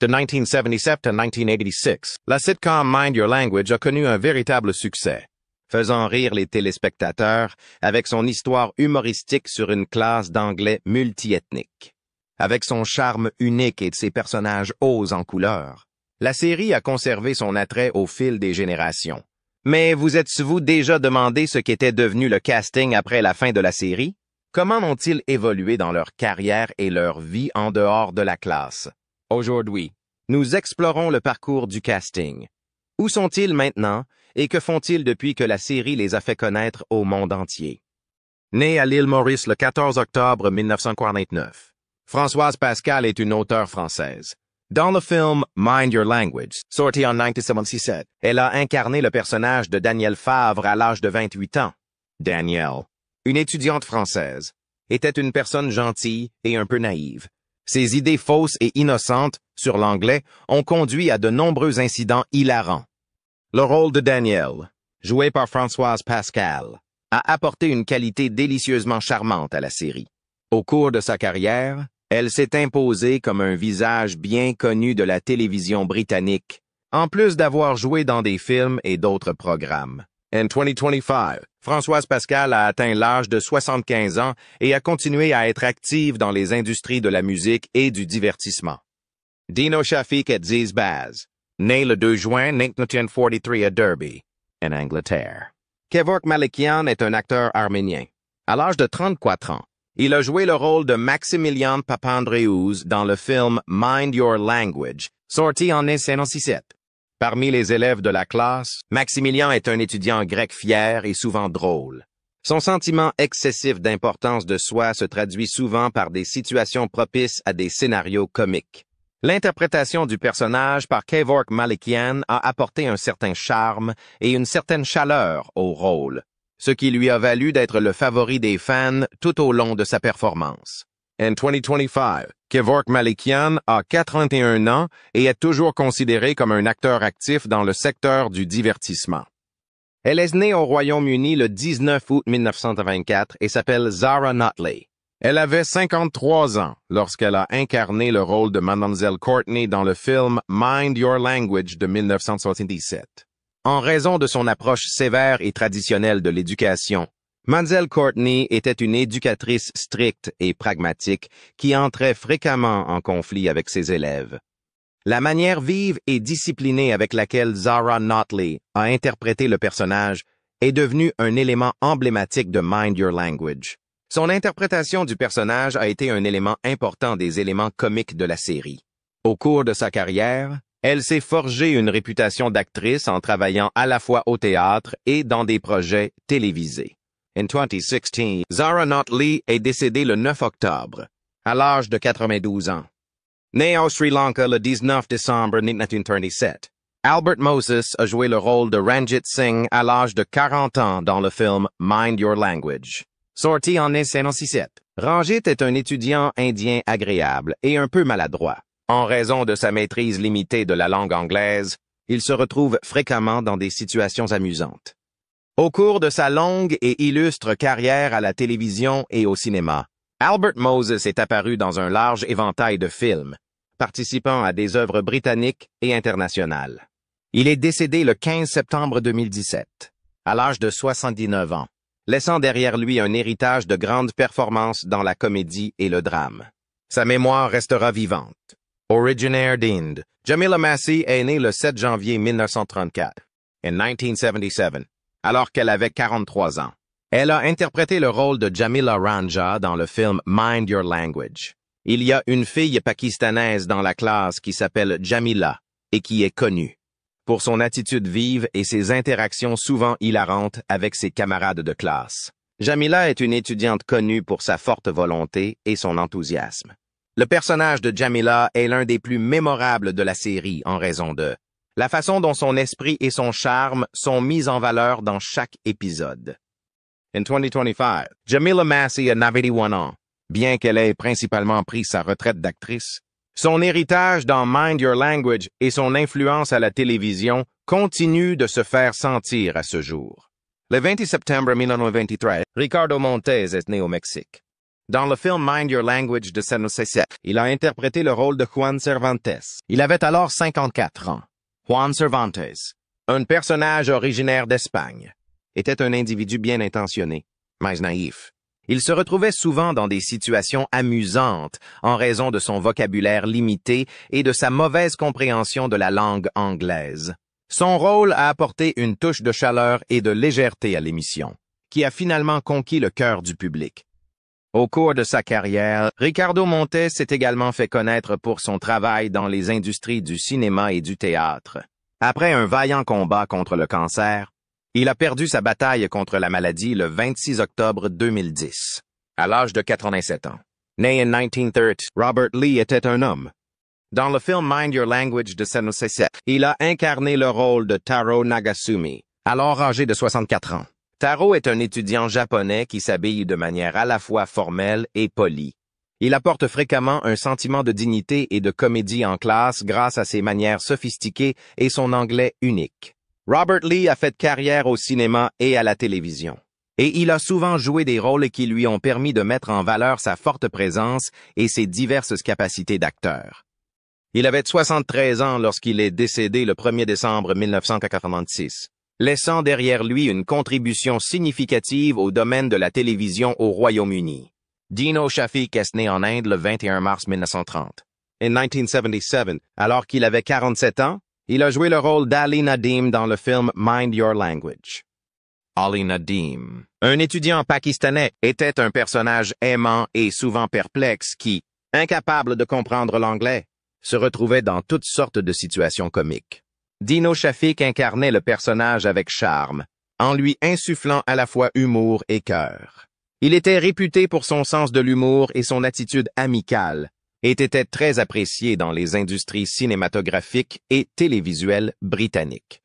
de 1977 à 1986, la sitcom Mind Your Language a connu un véritable succès, faisant rire les téléspectateurs avec son histoire humoristique sur une classe d'anglais multiethnique. Avec son charme unique et ses personnages hauts en couleur, la série a conservé son attrait au fil des générations. Mais vous êtes-vous déjà demandé ce qu'était devenu le casting après la fin de la série? Comment ont-ils évolué dans leur carrière et leur vie en dehors de la classe? Aujourd'hui, nous explorons le parcours du casting. Où sont-ils maintenant et que font-ils depuis que la série les a fait connaître au monde entier? Née à l'île Maurice le 14 octobre 1949, Françoise Pascal est une auteure française. Dans le film Mind Your Language, sorti en 1977, elle a incarné le personnage de Danielle Favre à l'âge de 28 ans. Danielle, une étudiante française, était une personne gentille et un peu naïve. Ses idées fausses et innocentes sur l'anglais ont conduit à de nombreux incidents hilarants. Le rôle de Danielle, joué par Françoise Pascal, a apporté une qualité délicieusement charmante à la série. Au cours de sa carrière, elle s'est imposée comme un visage bien connu de la télévision britannique, en plus d'avoir joué dans des films et d'autres programmes. En 2025, Françoise Pascal a atteint l'âge de 75 ans et a continué à être active dans les industries de la musique et du divertissement. Dino Shafik Aziz Baz, né le 2 juin 1943 à Derby, en Angleterre. Kevork Malikian est un acteur arménien. À l'âge de 34 ans, il a joué le rôle de Maximilian Papandreou dans le film Mind Your Language, sorti en 1967. Parmi les élèves de la classe, Maximilian est un étudiant grec fier et souvent drôle. Son sentiment excessif d'importance de soi se traduit souvent par des situations propices à des scénarios comiques. L'interprétation du personnage par Kevork Malikian a apporté un certain charme et une certaine chaleur au rôle, ce qui lui a valu d'être le favori des fans tout au long de sa performance. En 2025, Kevork Malikian a 81 ans et est toujours considéré comme un acteur actif dans le secteur du divertissement. Elle est née au Royaume-Uni le 19 août 1924 et s'appelle Zara Notley. Elle avait 53 ans lorsqu'elle a incarné le rôle de Mademoiselle Courtney dans le film Mind Your Language de 1977. En raison de son approche sévère et traditionnelle de l'éducation, Mademoiselle Courtney était une éducatrice stricte et pragmatique qui entrait fréquemment en conflit avec ses élèves. La manière vive et disciplinée avec laquelle Zara Notley a interprété le personnage est devenue un élément emblématique de Mind Your Language. Son interprétation du personnage a été un élément important des éléments comiques de la série. Au cours de sa carrière, elle s'est forgée une réputation d'actrice en travaillant à la fois au théâtre et dans des projets télévisés. En 2016, Zara Notley est décédée le 9 octobre, à l'âge de 92 ans. Née au Sri Lanka le 19 décembre 1937, Albert Moses a joué le rôle de Ranjit Singh à l'âge de 40 ans dans le film Mind Your Language. Sorti en 1967, Ranjit est un étudiant indien agréable et un peu maladroit. En raison de sa maîtrise limitée de la langue anglaise, il se retrouve fréquemment dans des situations amusantes. Au cours de sa longue et illustre carrière à la télévision et au cinéma, Albert Moses est apparu dans un large éventail de films, participant à des œuvres britanniques et internationales. Il est décédé le 15 septembre 2017, à l'âge de 79 ans, laissant derrière lui un héritage de grandes performances dans la comédie et le drame. Sa mémoire restera vivante. Originaire d'Inde, Jamila Massey est née le 7 janvier 1934, en 1977, alors qu'elle avait 43 ans. Elle a interprété le rôle de Jamila Ranja dans le film Mind Your Language. Il y a une fille pakistanaise dans la classe qui s'appelle Jamila et qui est connue pour son attitude vive et ses interactions souvent hilarantes avec ses camarades de classe. Jamila est une étudiante connue pour sa forte volonté et son enthousiasme. Le personnage de Jamila est l'un des plus mémorables de la série en raison de la façon dont son esprit et son charme sont mis en valeur dans chaque épisode. En 2025, Jamila Massey a 91 ans. Bien qu'elle ait principalement pris sa retraite d'actrice, son héritage dans Mind Your Language et son influence à la télévision continuent de se faire sentir à ce jour. Le 20 septembre 1923, Ricardo Montes est né au Mexique. Dans le film Mind Your Language de 1997, il a interprété le rôle de Juan Cervantes. Il avait alors 54 ans. Juan Cervantes, un personnage originaire d'Espagne, était un individu bien intentionné, mais naïf. Il se retrouvait souvent dans des situations amusantes en raison de son vocabulaire limité et de sa mauvaise compréhension de la langue anglaise. Son rôle a apporté une touche de chaleur et de légèreté à l'émission, qui a finalement conquis le cœur du public. Au cours de sa carrière, Ricardo Montes s'est également fait connaître pour son travail dans les industries du cinéma et du théâtre. Après un vaillant combat contre le cancer, il a perdu sa bataille contre la maladie le 26 octobre 2010, à l'âge de 87 ans. Né en 1930, Robert Lee était un homme. Dans le film Mind Your Language de 1997, il a incarné le rôle de Taro Nagasumi, alors âgé de 64 ans. Taro est un étudiant japonais qui s'habille de manière à la fois formelle et polie. Il apporte fréquemment un sentiment de dignité et de comédie en classe grâce à ses manières sophistiquées et son anglais unique. Robert Lee a fait carrière au cinéma et à la télévision. Et il a souvent joué des rôles qui lui ont permis de mettre en valeur sa forte présence et ses diverses capacités d'acteur. Il avait 73 ans lorsqu'il est décédé le 1er décembre 1986. Laissant derrière lui une contribution significative au domaine de la télévision au Royaume-Uni. Dino Shafik est né en Inde le 21 mars 1930. En 1977, alors qu'il avait 47 ans, il a joué le rôle d'Ali Nadim dans le film Mind Your Language. Ali Nadim, un étudiant pakistanais, était un personnage aimant et souvent perplexe qui, incapable de comprendre l'anglais, se retrouvait dans toutes sortes de situations comiques. Dino Shafik incarnait le personnage avec charme, en lui insufflant à la fois humour et cœur. Il était réputé pour son sens de l'humour et son attitude amicale, et était très apprécié dans les industries cinématographiques et télévisuelles britanniques.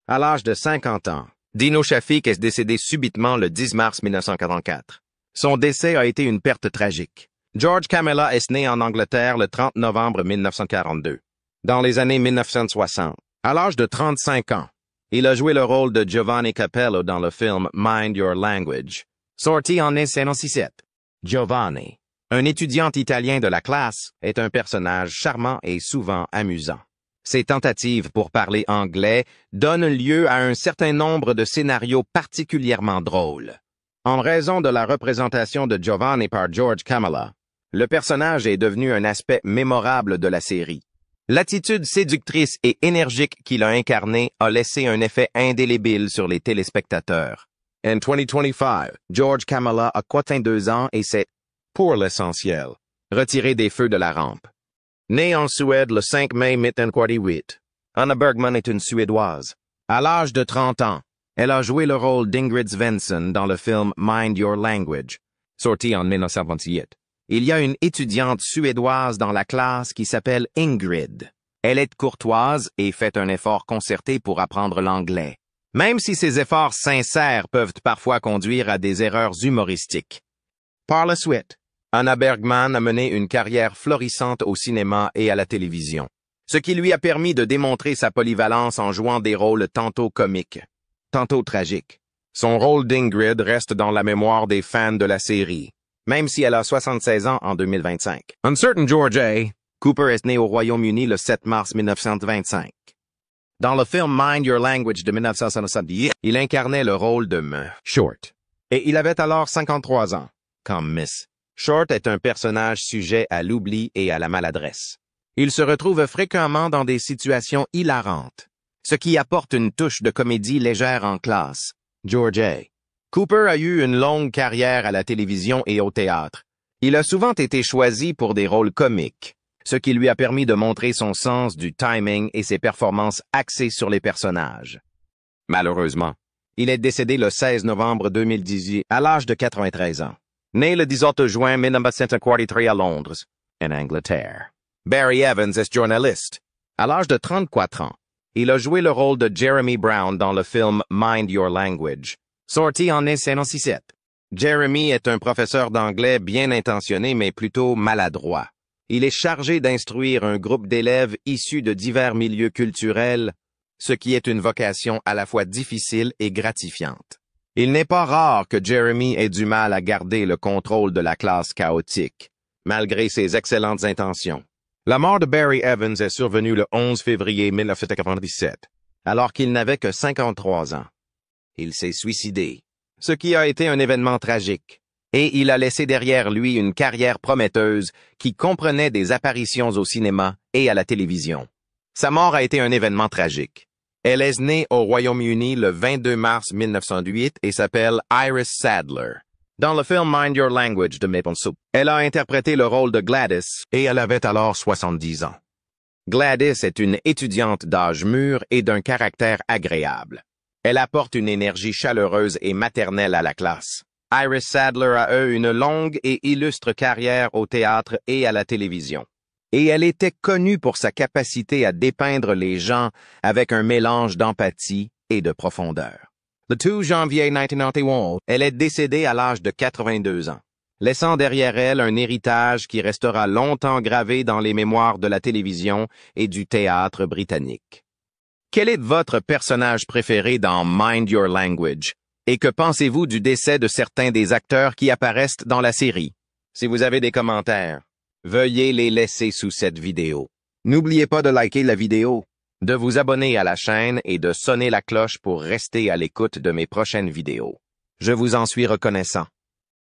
À l'âge de 50 ans, Dino Shafik est décédé subitement le 10 mars 1944. Son décès a été une perte tragique. George Camella est né en Angleterre le 30 novembre 1942. Dans les années 1960, à l'âge de 35 ans, il a joué le rôle de Giovanni Capello dans le film Mind Your Language, sorti en 1967. Giovanni, un étudiant italien de la classe, est un personnage charmant et souvent amusant. Ses tentatives pour parler anglais donnent lieu à un certain nombre de scénarios particulièrement drôles. En raison de la représentation de Giovanni par George Camella, le personnage est devenu un aspect mémorable de la série. L'attitude séductrice et énergique qu'il a incarnée a laissé un effet indélébile sur les téléspectateurs. En 2025, George Camella a 42 ans et s'est, pour l'essentiel, retiré des feux de la rampe. Née en Suède le 5 mai 1948, Anna Bergman est une Suédoise. À l'âge de 30 ans, elle a joué le rôle d'Ingrid Svensson dans le film Mind Your Language, sorti en 1928. Il y a une étudiante suédoise dans la classe qui s'appelle Ingrid. Elle est courtoise et fait un effort concerté pour apprendre l'anglais, même si ses efforts sincères peuvent parfois conduire à des erreurs humoristiques. Par la suite, Anna Bergman a mené une carrière florissante au cinéma et à la télévision, ce qui lui a permis de démontrer sa polyvalence en jouant des rôles tantôt comiques, tantôt tragiques. Son rôle d'Ingrid reste dans la mémoire des fans de la série, même si elle a 76 ans en 2025. Un certain George A. Cooper est né au Royaume-Uni le 7 mars 1925. Dans le film Mind Your Language de 1970, il incarnait le rôle de M. Short. Et il avait alors 53 ans, quand Miss Short est un personnage sujet à l'oubli et à la maladresse. Il se retrouve fréquemment dans des situations hilarantes, ce qui apporte une touche de comédie légère en classe. George A. Cooper a eu une longue carrière à la télévision et au théâtre. Il a souvent été choisi pour des rôles comiques, ce qui lui a permis de montrer son sens du timing et ses performances axées sur les personnages. Malheureusement, il est décédé le 16 novembre 2018 à l'âge de 93 ans. Né le 18 juin 1943 à Londres, en Angleterre. Barry Evans est journaliste. À l'âge de 34 ans, il a joué le rôle de Jeremy Brown dans le film Mind Your Language, sorti en 1967. Jeremy est un professeur d'anglais bien intentionné mais plutôt maladroit. Il est chargé d'instruire un groupe d'élèves issus de divers milieux culturels, ce qui est une vocation à la fois difficile et gratifiante. Il n'est pas rare que Jeremy ait du mal à garder le contrôle de la classe chaotique, malgré ses excellentes intentions. La mort de Barry Evans est survenue le 11 février 1997, alors qu'il n'avait que 53 ans. Il s'est suicidé, ce qui a été un événement tragique, et il a laissé derrière lui une carrière prometteuse qui comprenait des apparitions au cinéma et à la télévision. Sa mort a été un événement tragique. Elle est née au Royaume-Uni le 22 mars 1908 et s'appelle Iris Sadler. Dans le film Mind Your Language de Maple Soup, elle a interprété le rôle de Gladys et elle avait alors 70 ans. Gladys est une étudiante d'âge mûr et d'un caractère agréable. Elle apporte une énergie chaleureuse et maternelle à la classe. Iris Sadler a eu une longue et illustre carrière au théâtre et à la télévision. Et elle était connue pour sa capacité à dépeindre les gens avec un mélange d'empathie et de profondeur. Le 2 janvier 1991, elle est décédée à l'âge de 82 ans, laissant derrière elle un héritage qui restera longtemps gravé dans les mémoires de la télévision et du théâtre britannique. Quel est votre personnage préféré dans Mind Your Language? Et que pensez-vous du décès de certains des acteurs qui apparaissent dans la série? Si vous avez des commentaires, veuillez les laisser sous cette vidéo. N'oubliez pas de liker la vidéo, de vous abonner à la chaîne et de sonner la cloche pour rester à l'écoute de mes prochaines vidéos. Je vous en suis reconnaissant.